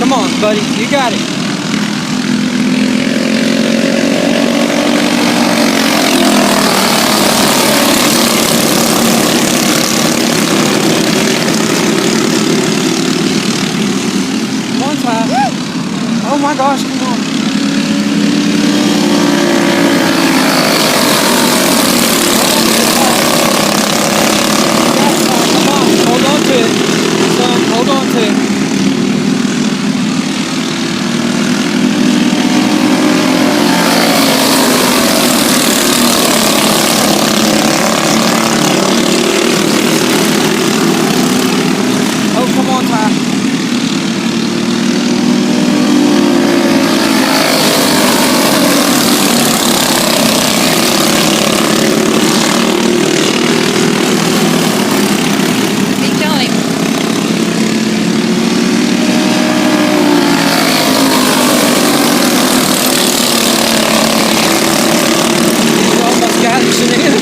Come on, buddy. You got it. Come on, Ty. Oh my gosh, come on. Come on, hold on to it. Son, hold on to it. Oh, come on, Ty. Keep going. You almost got it, Chanel.